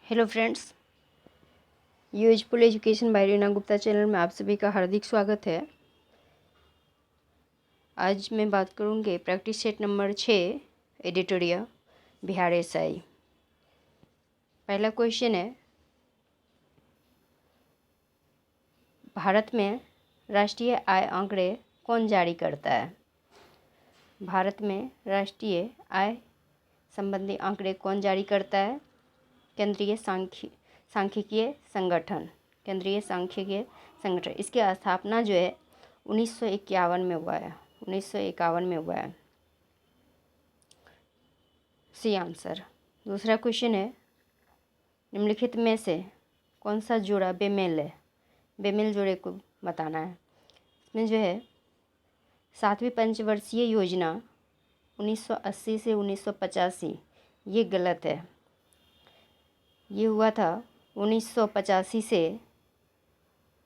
Hello friends, useful education by Reena Gupta channel में आप सभी का हार्दिक स्वागत है। आज मैं बात करूँगी practice set number 6 editorial Bihar SI. पहला क्वेश्चन है, भारत में राष्ट्रीय आय आंकड़े कौन जारी करता है? भारत में राष्ट्रीय आय संबंधी आंकड़े कौन जारी करता है? केंद्रीय सांख्यिकीय संगठन। केंद्रीय सांख्यिकीय संगठन। इसकी स्थापना जो है 1951 में हुआ है। 1951 में हुआ है। C answer. दूसरा क्वेश्चन है, निम्नलिखित में से कौन सा जोड़ा बेमेल है? बेमेल जोड़े को बताना है। इसमें जो है 7वीं पंचवर्षीय योजना 1980 से 1985 ये गलत है। ये हुआ था 1985 से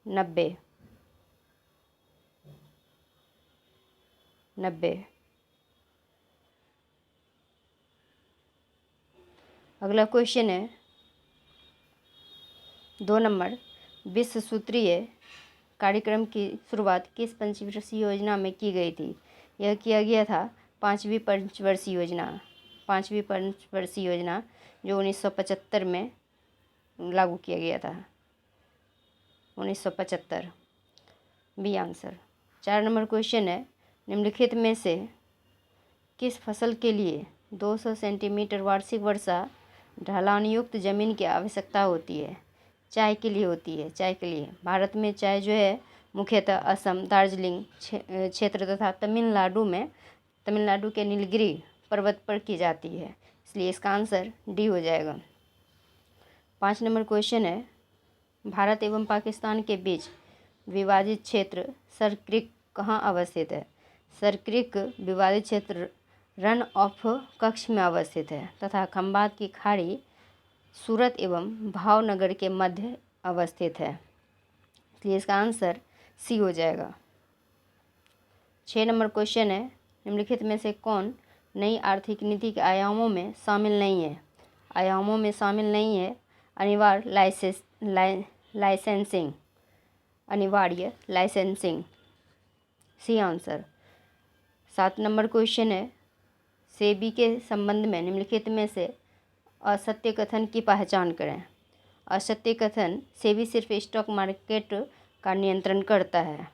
90। अगला क्वेश्चन है 2 नंबर, विश्व सूत्रीय कार्यक्रम की शुरुआत किस पंचवर्षीय योजना में की गई थी? यह किया गया था 5वीं पंचवर्षीय योजना। 5वीं पंचवर्षीय योजना जो 1975 में लागू किया गया था। 1975 बी आंसर। 4 नंबर क्वेश्चन है, निम्नलिखित में से किस फसल के लिए 200 सेंटीमीटर वार्षिक वर्षा ढलान युक्त जमीन की आवश्यकता होती है? चाय के लिए होती है। चाय के लिए भारत में चाय जो है मुख्यतः असम, दार्जिलिंग क्षेत्र तथा तमिलनाडु के नीलगिरी पर्वत पर की जाती है, इसलिए इसका आंसर डी हो जाएगा। 5 नंबर क्वेश्चन है, भारत एवं पाकिस्तान के बीच विवादित क्षेत्र सर क्रीक कहाँ अवस्थित है? सर क्रीक विवादित क्षेत्र रन ऑफ कच्छ में अवस्थित है तथा खंबात की खाड़ी सूरत एवं भावनगर के मध्य अवस्थित है, इसलिए इसका आंसर सी हो जाएगा। 6 नंबर क्वेश्चन है, निम्नलिखित में से कौन नई आर्थिक नीति के आयामों में शामिल नहीं है? आयामों में शामिल नहीं है अनिवार्य licensing. C answer. 7 number question है, सेबी के संबंध में निम्नलिखित में से असत्य कथन की पहचान करें। असत्य कथन, सेबी सिर्फ स्टॉक मार्केट का नियंत्रण करता है।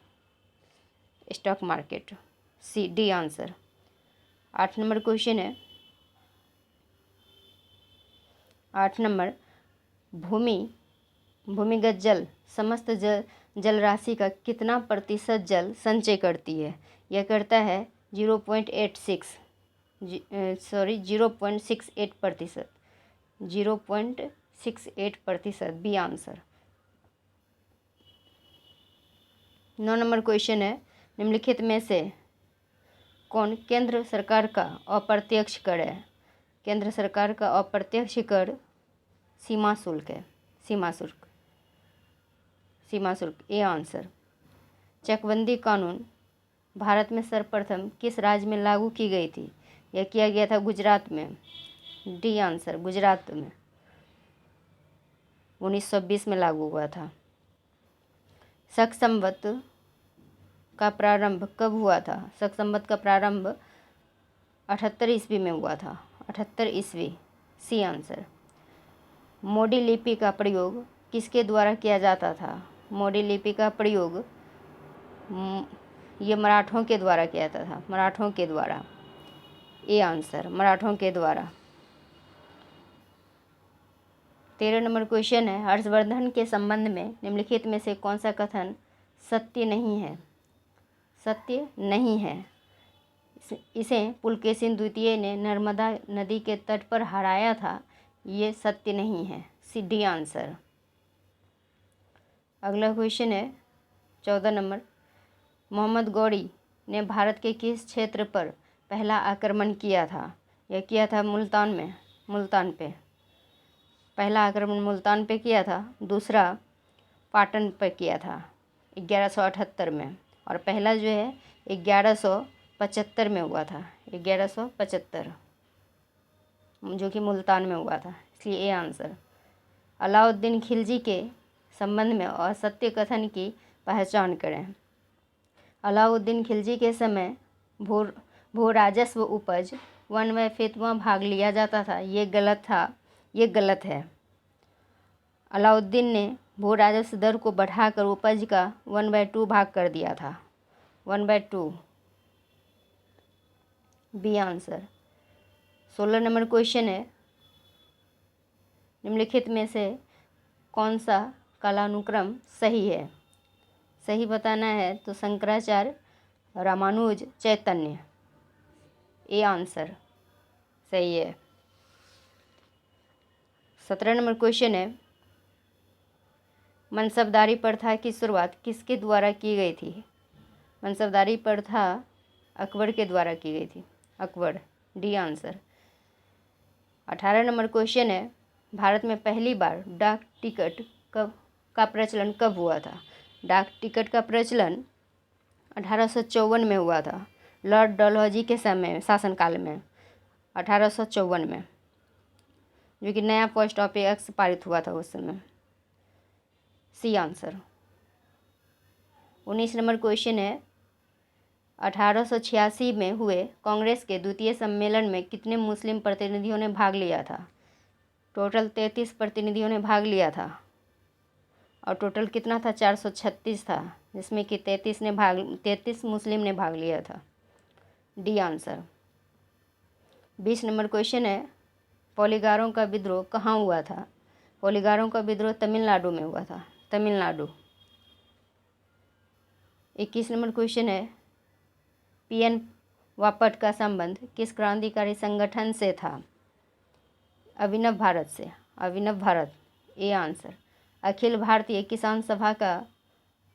Stock market. C D answer. 8 number question है, 8 नंबर, भूमिगत जल समस्त जल राशि का कितना प्रतिशत जल संचय करती है? यह करता है 0.68%। 0.68%। B answer. 9 नंबर क्वेश्चन है, निम्नलिखित में से कौन केंद्र सरकार का अप्रत्यक्ष कर है? केंद्र सरकार का अप्रत्यक्ष कर सीमा शुल्क है। सीमा शुल्क ए आंसर। चकबंदी कानून भारत में सर्वप्रथम किस राज्य में लागू की गई थी? यह किया गया था गुजरात में। डी आंसर, गुजरात में 1920 में लागू हुआ था। शक संवत का प्रारंभ कब हुआ था? शक संवत का प्रारंभ 78 ईस्वी में हुआ था। 78 ईस्वी। C answer. मोडी लिपि का प्रयोग किसके द्वारा किया जाता था? मोडी लिपि का प्रयोग ये मराठों के द्वारा किया जाता था। मराठों के द्वारा। ए आंसर, मराठों के द्वारा। 13 नंबर क्वेश्चन है, हर्षवर्धन के संबंध में निम्नलिखित में से कौन सा कथन सत्य नहीं है? सत्य नहीं है। इसे पुलकेशिन द्वितीय ने नर्मदा नदी के तट पर हराया था, ये सत्य नहीं है। C D answer. अगला क्वेश्चन है 14 नंबर, मोहम्मद गौरी ने भारत के किस क्षेत्र पर पहला आक्रमण किया था? यह किया था मुल्तान पे। पहला आक्रमण मुल्तान पे किया था, दूसरा पाटन पर किया था 1178 में, और पहला जो है 1175 में हुआ था। 1175 जो कि मुल्तान में हुआ था, इसलिए ए आंसर। अलाउद्दीन खिलजी के संबंध में असत्य कथन की पहचान करें। अलाउद्दीन खिलजी के समय भू राजस्व उपज 1/5वां भाग लिया जाता था, ये गलत है। अलाउद्दीन ने भू राजस्व दर को बढ़ाकर उपज का 1/2 भाग कर दिया था, 1/2। B answer. 16 नंबर क्वेश्चन है, निम्नलिखित में से कौन सा कालानुक्रम सही है? सही बताना है तो शंकराचार्य, रामानुज, चैतन्य। ए आंसर सही है। 17 नंबर क्वेश्चन है, मनसबदारी प्रथा की शुरुआत किसके द्वारा की गई थी? मनसबदारी प्रथा अकबर के द्वारा की गई थी, Akbar. D answer. 18 number question है, भारत में पहली बार डाक टिकट का प्रचलन कब हुआ था? डाक टिकट का प्रचलन 1854 में हुआ था, लॉर्ड डलहौजी के समय शासनकाल में, 1854 में, जो कि नया पोस्ट ऑफिस एक्ट पारित हुआ था उस समय। C answer. 19 नंबर क्वेश्चन है, 1886 में हुए कांग्रेस के द्वितीय सम्मेलन में कितने मुस्लिम प्रतिनिधियों ने भाग लिया था? टोटल 33 प्रतिनिधियों ने भाग लिया था, और टोटल कितना था? 436 था, जिसमें कि 33 मुस्लिम ने भाग लिया था। D answer. 20 नंबर क्वेश्चन है, पोलिगारों का विद्रोह कहाँ हुआ था? पोलिगारों का विद्रोह तमिलनाडु में हुआ था, तमिलनाडु। 21 नंबर क्वेश्चन है, पीएन बापट का संबंध किस क्रांतिकारी संगठन से था? अभिनव भारत से, अभिनव भारत। A answer. अखिल भारतीय किसान सभा का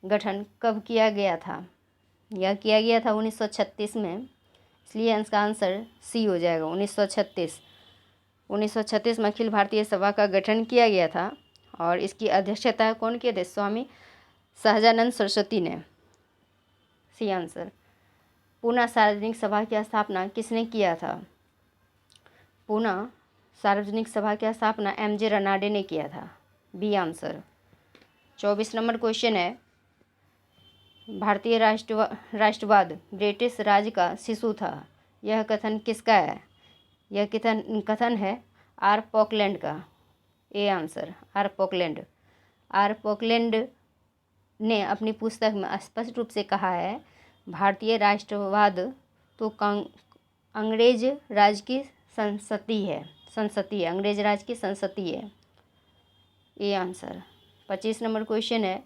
गठन कब किया गया था? यह किया गया था 1936 में, इसलिए इसका आंसर सी हो जाएगा, 1936। 1936 में अखिल भारतीय सभा का गठन किया गया था, और इसकी अध्यक्षता कौन किए थे? स्वामी सहजानंद सरस्वती ने। C answer. पूना सार्वजनिक सभा की स्थापना किसने किया था? पूना सार्वजनिक सभा की स्थापना एम.जे. रनाडे ने किया था। B answer. 24 नंबर क्वेश्चन है, भारतीय राष्ट्रवाद ब्रिटिश राज का शिशु था, यह कथन किसका है? यह कथन है आर पोकलैंड का। A answer. R Pokland. R Pokland ने अपनी पुस्तक में स्पष्ट रूप से कहा है, भारतीय राष्ट्रवाद तो अंग्रेज राज की संसति है, अंग्रेज राज की संसति है। A answer. 25 नंबर क्वेश्चन है,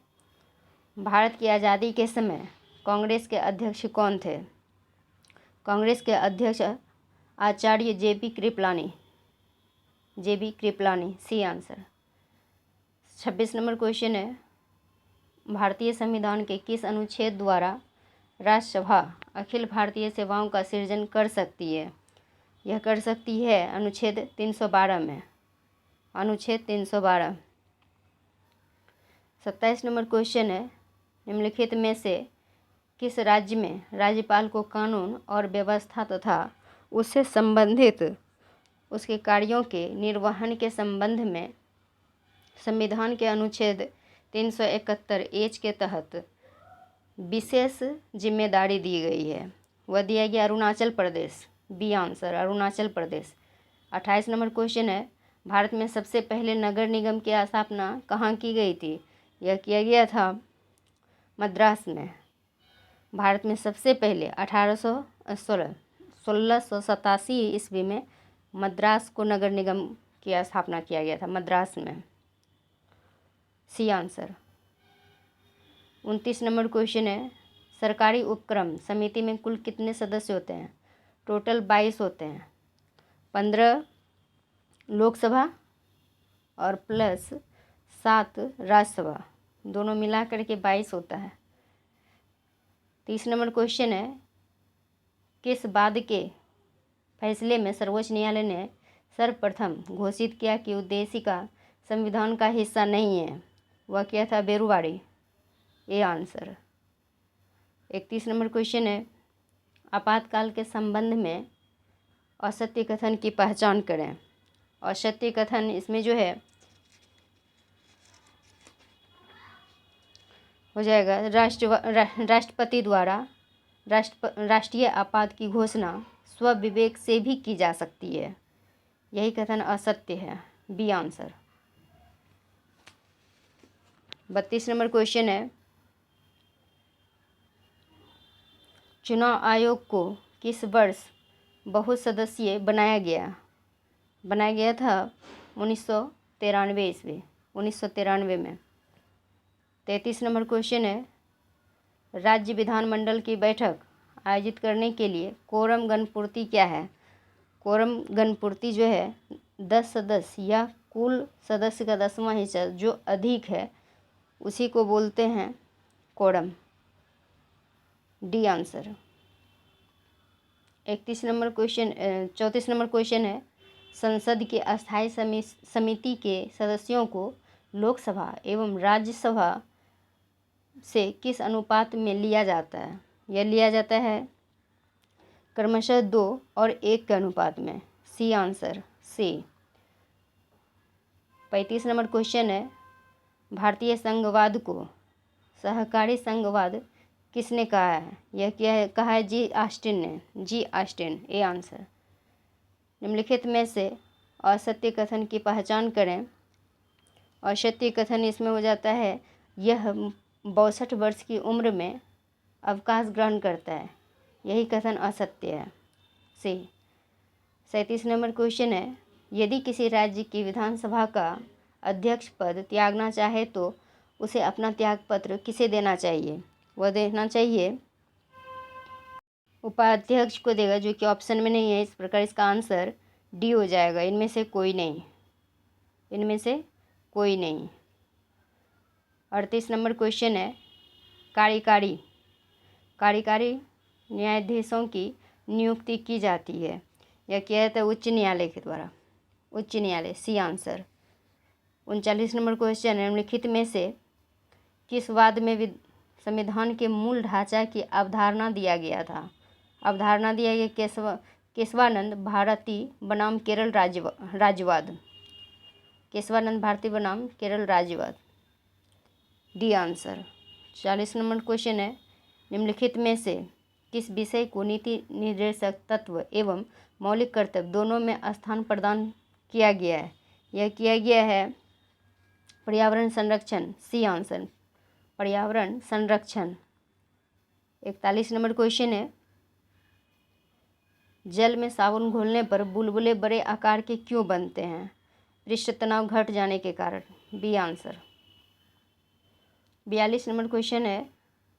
भारत की आज़ादी के समय कांग्रेस के अध्यक्ष कौन थे? कांग्रेस के अध्यक्ष Acharya JB. Kripalani. C answer. 26 number question है, भारतीय संविधान के किस अनुच्छेद द्वारा राज्यसभा अखिल भारतीय सेवाओं का सृजन कर सकती है? यह कर सकती है अनुच्छेद 312 में, अनुच्छेद 312। 27 नंबर क्वेश्चन है, निम्नलिखित में से किस राज्य में राज्यपाल को कानून और व्यवस्था तथा उससे संबंधित उसके कार्यों के निर्वहन के संबंध में संविधान के अनुच्छेद 371 एच के तहत विशेष जिम्मेदारी दी गई है? वह दिया गया Arunachal Pradesh. B answer. Arunachal Pradesh. 28 number question है, भारत में सबसे पहले नगर निगम की स्थापना कहाँ की गई थी? यह किया गया था मद्रास में। भारत में सबसे पहले 1687 ईस्वी में मद्रास को नगर निगम की स्थापना किया गया था, मद्रास में। C answer. 29 नंबर क्वेश्चन है, सरकारी उपक्रम समिति में कुल कितने सदस्य होते हैं? टोटल 22 होते हैं, 15 लोकसभा और प्लस 7 राज्यसभा, दोनों मिला करके 22 होता है। 30 नंबर क्वेश्चन है, किस बाद के फैसले में सर्वोच्च न्यायालय ने सर्वप्रथम घोषित किया कि उद्देशिका संविधान का हिस्सा नहीं है? वह क्या था? Berubari. A answer. 31 number question है, आपातकाल के संबंध में असत्य कथन की पहचान करें। असत्य कथन इसमें जो है हो जाएगा राष्ट्रपति द्वारा राष्ट्रीय आपात की घोषणा स्वविवेक से भी की जा सकती है। यही कथन असत्य है। B answer. 32 नंबर क्वेश्चन है, चुनाव आयोग को किस वर्ष बहुसदस्यीय बनाया गया था? 1993 ईस्वी, 1993 में। 33 नंबर क्वेश्चन है, राज्य विधानमंडल की बैठक आयोजित करने के लिए कोरम गणपूर्ति क्या है? कोरम गणपूर्ति जो है 10 सदस्य या कुल सदस्य का 10वां हिस्सा जो अधिक है उसी को बोलते हैं quorum. D answer. 34 number question है, संसद की अस्थायी समिति के सदस्यों को लोकसभा एवं राज्यसभा से किस अनुपात में लिया जाता है? यह लिया जाता है क्रमशः 2 और 1 के अनुपात में। सी आंसर, सी। 35 नंबर क्वेश्चन है, भारतीय संघवाद को सहकारी संघवाद किसने कहा है? यह क्या है? कहा है जी ऑस्टिन ने। जी ऑस्टिन, ए आंसर। निम्नलिखित में से असत्य कथन की पहचान करें। असत्य कथन इसमें हो जाता है, यह 62 वर्ष की उम्र में अवकाश ग्रहण करता है। यही कथन असत्य है। सी। 37 नंबर क्वेश्चन है, यदि किसी राज्य की विधानसभा का अध्यक्ष पद त्यागना चाहे तो उसे अपना त्यागपत्र किसे देना चाहिए? वह देना चाहिए उपाध्यक्ष को देगा, जो कि ऑप्शन में नहीं है। इस प्रकार इसका आंसर डी हो जाएगा। इनमें से कोई नहीं। 38 नंबर क्वेश्चन है, कार्यकारी न्यायाधीशों की नियुक्ति की जाती है। यह किया जाता है उच्च न्यायालय के द्वारा। उच्च न्यायालय, सी आंसर। 39 नंबर क्वेश्चन है, निम्नलिखित में से किस वाद में संविधान के मूल ढांचा की अवधारणा दिया गया था? अवधारणा दिया गया केशवानंद भारती बनाम केरल राज्यवाद। केशवानंद भारती बनाम केरल राज्यवाद। D answer. 40 नंबर क्वेश्चन है, निम्नलिखित में से किस विषय को नीति निर्देशक तत्व एवं मौलिक कर्तव्य दोनों में स्थान प्रदान किया गया है? यह किया गया है पर्यावरण संरक्षण। सी आंसर, पर्यावरण संरक्षण। 41 नंबर क्वेश्चन है, जल में साबुन घोलने पर बुलबुले बड़े आकार के क्यों बनते हैं? पृष्ठ तनाव घट जाने के कारण। B answer. 42 नंबर क्वेश्चन है,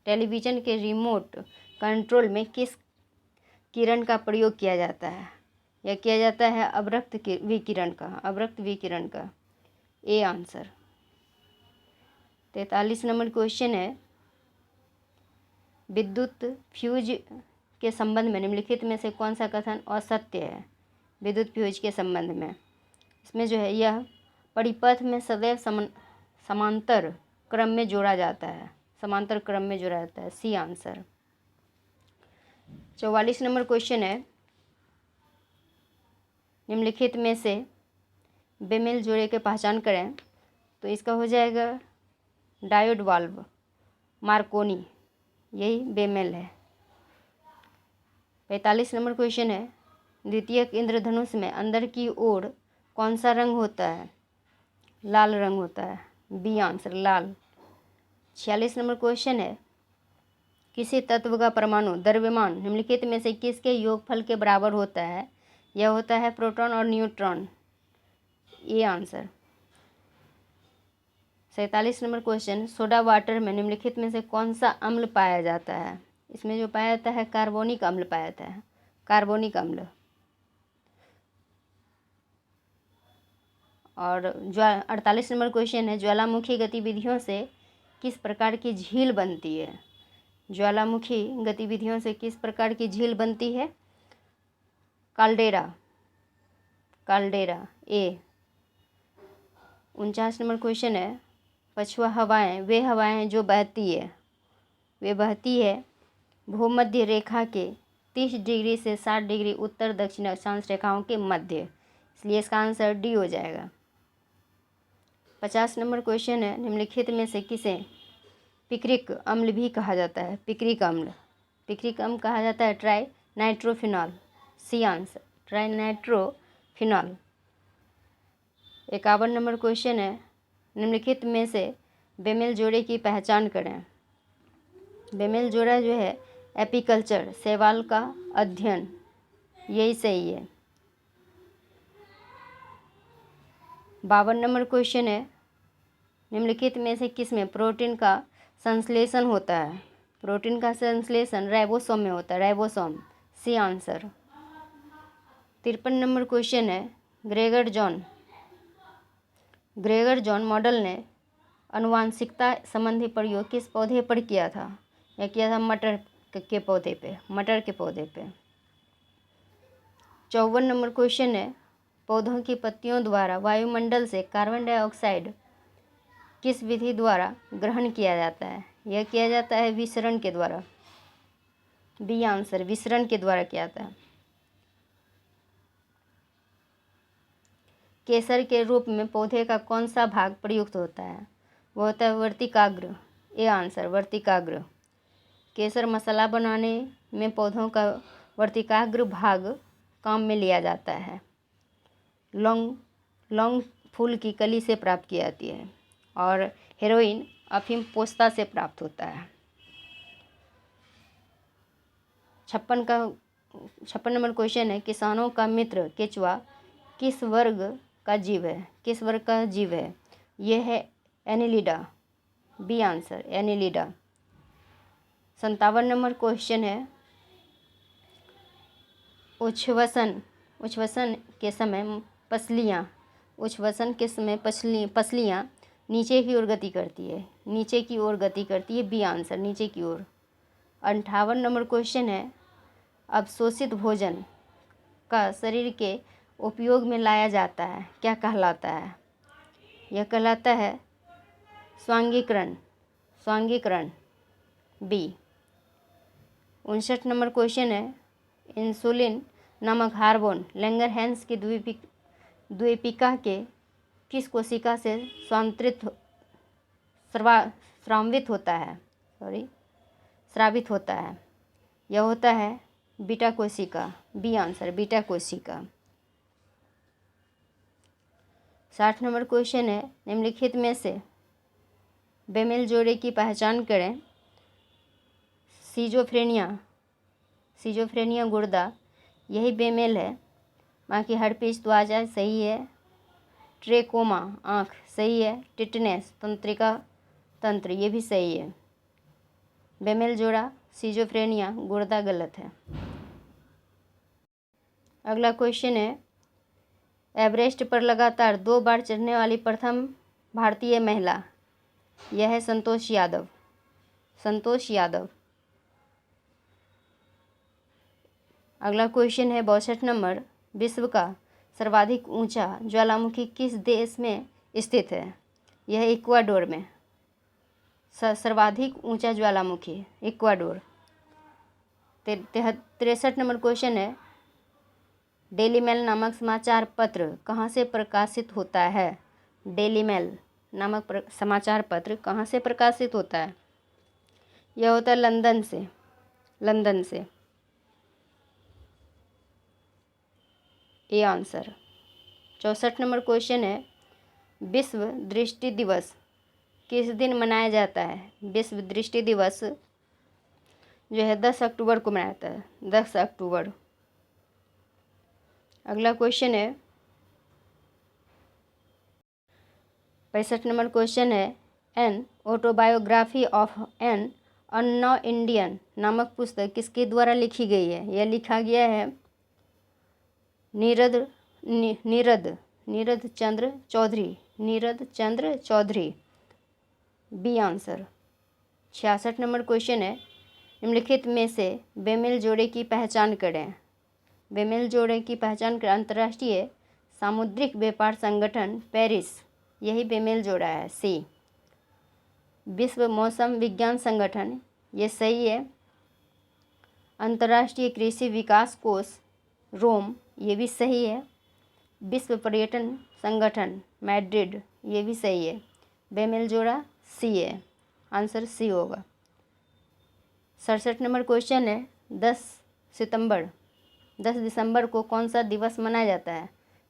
टेलीविज़न के रिमोट कंट्रोल में किस किरण का प्रयोग किया जाता है? यह किया जाता है अवरक्त विकिरण का। A answer. 43 नंबर क्वेश्चन है, विद्युत फ्यूज के संबंध में निम्नलिखित में से कौन सा कथन असत्य है? विद्युत फ्यूज के संबंध में इसमें जो है, यह परिपथ में सदैव समांतर क्रम में जोड़ा जाता है। C answer. 44 नंबर क्वेश्चन है, निम्नलिखित में से बेमेल जोड़े के पहचान करें। तो इसका हो जाएगा डायोड वाल्व मार्कोनी, यही बेमेल है। 45 नंबर क्वेश्चन है, द्वितीयक इंद्रधनुष में अंदर की ओर कौन सा रंग होता है? लाल रंग होता है। बी आंसर, लाल। 46 नंबर क्वेश्चन है, किसी तत्व का परमाणु द्रव्यमान निम्नलिखित में से किसके योगफल के बराबर होता है? यह होता है प्रोटॉन और न्यूट्रॉन। ये answer. 47 number question, soda water में निम्नलिखित में से कौन सा अम्ल पाया जाता है? इसमें जो पाया जाता है कार्बोनिक अम्ल पाया जाता है। कार्बोनिक अम्ल। और 48 नंबर क्वेश्चन है, ज्वालामुखी गतिविधियों से किस प्रकार की झील बनती है? ज्वालामुखी गतिविधियों से किस प्रकार की झील बनती है? काल्डेरा। ए। 49 नंबर क्वेश्चन है, पछुआ हवाएं वे हवाएं जो बहती है भूमध्य रेखा के 30 डिग्री से 60 डिग्री उत्तर दक्षिण अक्षांश रेखाओं के मध्य, इसलिए इसका आंसर डी हो जाएगा। 50 नंबर क्वेश्चन है, निम्नलिखित में से किसे पिक्रिक अम्ल भी कहा जाता है, पिक्रिक अम्ल कहा जाता है trinitrophenol, C answer trinitrophenol. 51 number question है, निम्नलिखित में से बेमेल जोड़े की पहचान करें। बेमेल जोड़ा जो है एपीकल्चर, शैवाल का अध्ययन, यही सही है। 52 नंबर क्वेश्चन है, निम्नलिखित में से किसमें प्रोटीन का संश्लेषण होता है। प्रोटीन का संश्लेषण राइबोसोम में होता है, ribosome, C answer. 53 number question है, ग्रेगर जॉन मॉडल ने आनुवांशिकता संबंधी प्रयोग किस पौधे पर किया था। यह किया था मटर के पौधे पे। 54 नंबर क्वेश्चन है, पौधों की पत्तियों द्वारा वायुमंडल से कार्बन डाइऑक्साइड किस विधि द्वारा ग्रहण किया जाता है। यह किया जाता है विसरण के द्वारा, बी आंसर विसरण के द्वारा किया जाता है। केसर के रूप में पौधे का कौन सा भाग प्रयुक्त होता है। वो होता है वर्तिकाग्र, ए आंसर वर्तिकाग्र। केसर मसाला बनाने में पौधों का वर्तिकाग्र भाग काम में लिया जाता है। लौंग फूल की कली से प्राप्त की जाती है और हेरोइन अफीम पोस्ता से प्राप्त होता है। 56 नंबर क्वेश्चन है, किसानों का मित्र केचुआ किस वर्ग का जीव है। यह है Annelida, B answer Annelida. 57 number question है, उच्छ्वसन के समय पसलियाँ नीचे की ओर गति करती है, बी आंसर नीचे की ओर। 58 नंबर क्वेश्चन है, अवशोषित भोजन का शरीर के उपयोग में लाया जाता है, क्या कहलाता है। यह कहलाता है स्वांगीकरण, बी। 59 नंबर क्वेश्चन है, इंसुलिन नामक हार्मोन लैंगरहैंस की द्वीपिका के किस कोशिका से स्रावित होता है। यह होता है बीटा कोशिका, बी आंसर बीटा कोशिका। 60 नंबर क्वेश्चन है, निम्नलिखित में से बेमेल जोड़े की पहचान करें। सीजोफ्रेनिया गुर्दा, यही बेमेल है। बाकी हर्पीस त्वचा सही है। ट्रेकोमा आँख सही है। टिटनेस तंत्रिका तंत्र, ये भी सही है। बेमेल जोड़ा सीजोफ्रेनिया गुर्दा गलत है। अगला क्वेश्चन है, एवरेस्ट पर लगातार 2 बार चढ़ने वाली प्रथम भारतीय महिला। यह है संतोष यादव। अगला क्वेश्चन है 62 नंबर, विश्व का सर्वाधिक ऊंचा ज्वालामुखी किस देश में स्थित है। यह इक्वाडोर में। सर्वाधिक ऊंचा ज्वालामुखी इक्वाडोर। 63 नंबर क्वेश्चन है, डेली मेल नामक समाचार पत्र कहाँ से प्रकाशित होता है। डेली मेल नामक समाचार पत्र कहाँ से प्रकाशित होता है। यह होता है लंदन से, ए आंसर। 64 नंबर क्वेश्चन है, विश्व दृष्टि दिवस किस दिन मनाया जाता है। विश्व दृष्टि दिवस जो है 10 अक्टूबर को मनाया जाता है, 10 अक्टूबर। अगला क्वेश्चन है 65 नंबर क्वेश्चन है, an autobiography of an unknown Indian नामक पुस्तक किसके द्वारा लिखी गई है। यह लिखा गया है Nirad Chandra Chaudhuri, B answer. 66 number question है, निम्नलिखित में से बेमेल जोड़े की पहचान करें। बेमेल जोड़े की पहचान करें। अंतर्राष्ट्रीय सामुद्रिक व्यापार संगठन पेरिस, यही बेमेल जोड़ा है, सी। विश्व मौसम विज्ञान संगठन, ये सही है। अंतर्राष्ट्रीय कृषि विकास कोष रोम, ये भी सही है। विश्व पर्यटन संगठन मैड्रिड, ये भी सही है। बेमेल जोड़ा सी है। आंसर सी होगा। 67 नंबर क्वेश्चन है 10 दिसंबर को कौन सा दिवस मनाया जाता है?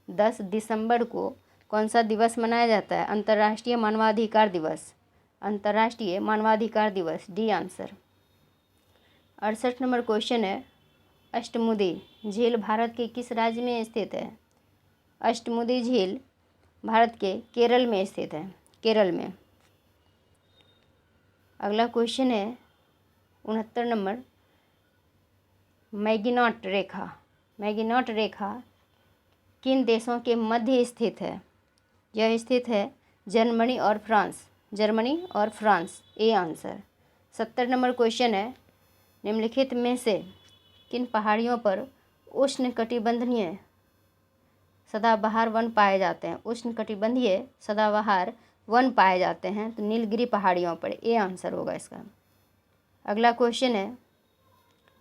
10 दिसंबर को कौन सा दिवस मनाया जाता है? अंतर्राष्ट्रीय मानवाधिकार दिवस। अंतर्राष्ट्रीय मानवाधिकार दिवस, डी आंसर। 68 नंबर क्वेश्चन है अष्टमुदी झील भारत के किस राज्य में स्थित है? अष्टमुदी झील भारत के केरल में स्थित है, केरल में। अगला क्वेश्चन है 69 नंबर, मैगिनॉट रेखा। मैगिनॉट रेखा किन देशों के मध्य स्थित है? यह स्थित है जर्मनी और फ्रांस, जर्मनी और France, A answer. 70 number question है निम्नलिखित में से किन पहाड़ियों पर उष्णकटिबंधीय सदाबहार वन पाए जाते हैं? उष्णकटिबंधीय सदाबहार वन पाए जाते हैं, तो नीलगिरी पहाड़ियों पर, ए आंसर होगा इसका। अगला क्वेश्चन है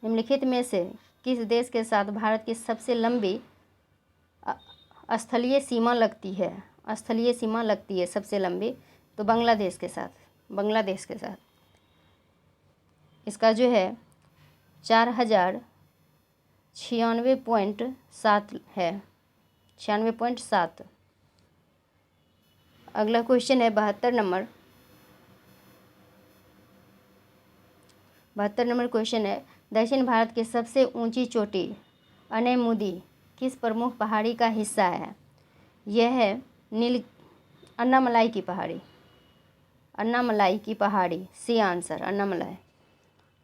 निम्नलिखित में से किस देश के साथ भारत की सबसे लंबी स्थलीय सीमा लगती है? स्थलीय सीमा लगती है सबसे लंबी, तो बांग्लादेश के साथ, बांग्लादेश के साथ। इसका जो है 4096.7 है, 96.7। अगला क्वेश्चन है 72 नंबर। 72 नंबर क्वेश्चन है दक्षिण भारत की सबसे ऊंची चोटी अनेमुदी किस प्रमुख पहाड़ी का हिस्सा है? यह है अन्नामलाई की पहाड़ी, अन्नामलाई की पहाड़ी, C answer, Annamalai.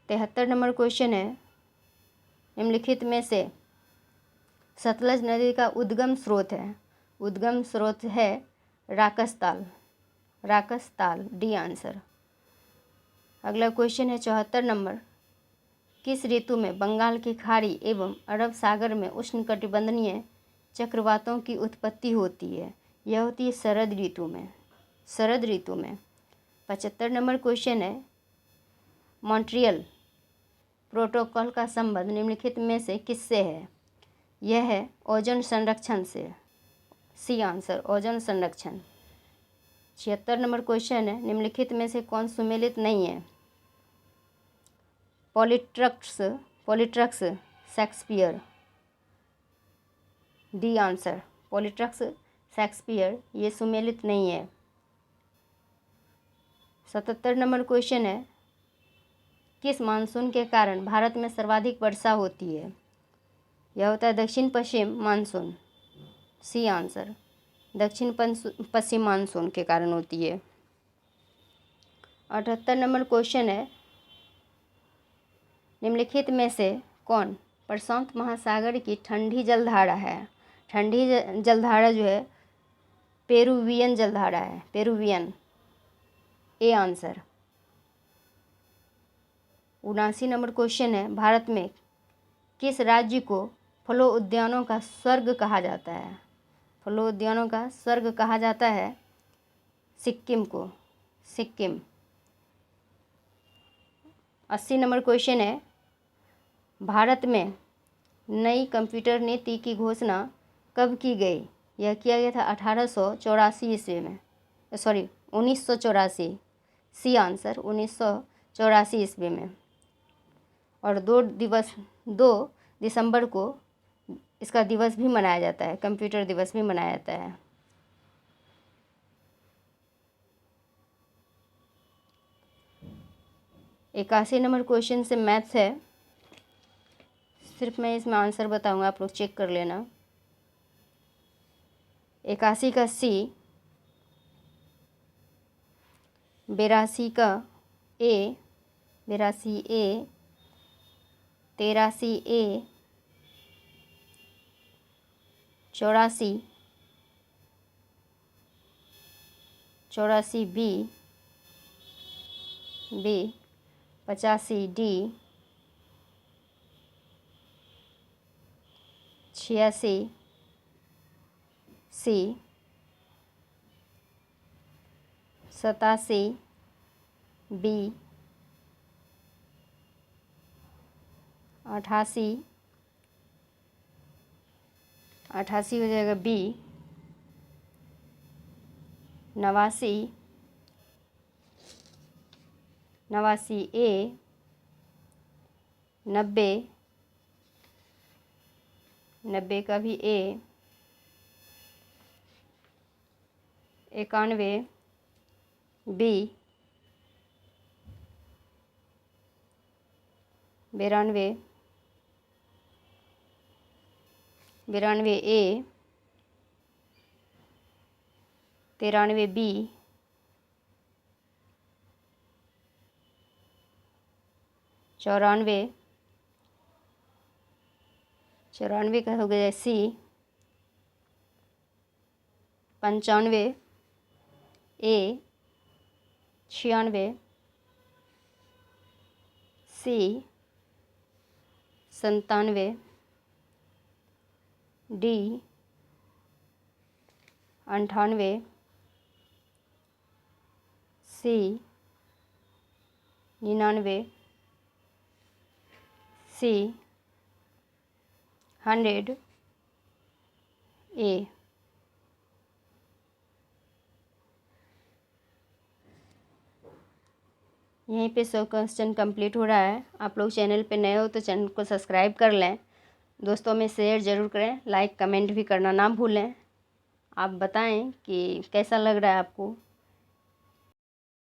73 number question है निम्नलिखित में से सतलज नदी का उद्गम स्रोत है? उद्गम स्रोत है राकसताल, राकसताल, डी आंसर। अगला क्वेश्चन है 74 नंबर, किस ऋतु में बंगाल की खाड़ी एवं अरब सागर में उष्णकटिबंधीय चक्रवातों की उत्पत्ति होती है? यह होती है शरद ऋतु में, शरद ऋतु में। 75 नंबर क्वेश्चन है मॉन्ट्रियल प्रोटोकॉल का संबंध निम्नलिखित में से किससे है? यह है ओजोन संरक्षण से, सी आंसर, ओजोन संरक्षण। 76 नंबर क्वेश्चन है निम्नलिखित में से कौन सुमेलित नहीं है? पॉलिट्रक्स, पॉलिट्रक्स शेक्सपियर, डी आंसर, पॉलिट्रक्स शेक्सपियर ये सुमेलित नहीं है। 77 नंबर क्वेश्चन है किस मानसून के कारण भारत में सर्वाधिक वर्षा होती है? यह होता है दक्षिण पश्चिम मानसून, सी आंसर, दक्षिण पश्चिम मानसून के कारण होती है। 78 नंबर क्वेश्चन है निम्नलिखित में से कौन प्रशांत महासागर की ठंडी जलधारा है? ठंडी जलधारा जो है पेरुवियन जलधारा है, Peruvian, A answer. 79 number question है भारत में किस राज्य को फलों उद्यानों का स्वर्ग कहा जाता है? फलों उद्यानों का स्वर्ग कहा जाता है सिक्किम को, सिक्किम। 80 नंबर क्वेश्चन है भारत में नई कंप्यूटर नीति की घोषणा कब की गई? यह किया गया था 1884 ईस्वी में, सॉरी 1984, सी आंसर, 1984 ईस्वी में। और 2 दिसंबर को इसका दिवस भी मनाया जाता है, कंप्यूटर दिवस भी मनाया जाता है। इक्यासी नंबर क्वेश्चन से मैथ्स है, सिर्फ मैं इसमें आंसर बताऊंगा, आप लोग चेक कर लेना। 81 का सी, 82 का ए, 82 ए, 83 ए, 84 बी, 85 डी, 86 सी, 87 बी, 88 हो जाएगा बी, 89 89 ए, 90, 90 का भी ए, 91 बी, 92, 92 ए, 93 बी, 94, 94 का हो गया सी, 95 ए, 96 सी, 97 डी, 98 सी, 99 सी, 100 ए। यहीं पे 100 क्वेश्चन कंप्लीट हो रहा है। आप लोग चैनल पे नए हो तो चैनल को सब्सक्राइब कर लें, दोस्तों में शेयर ज़रूर करें, लाइक कमेंट भी करना ना भूलें। आप बताएं कि कैसा लग रहा है आपको।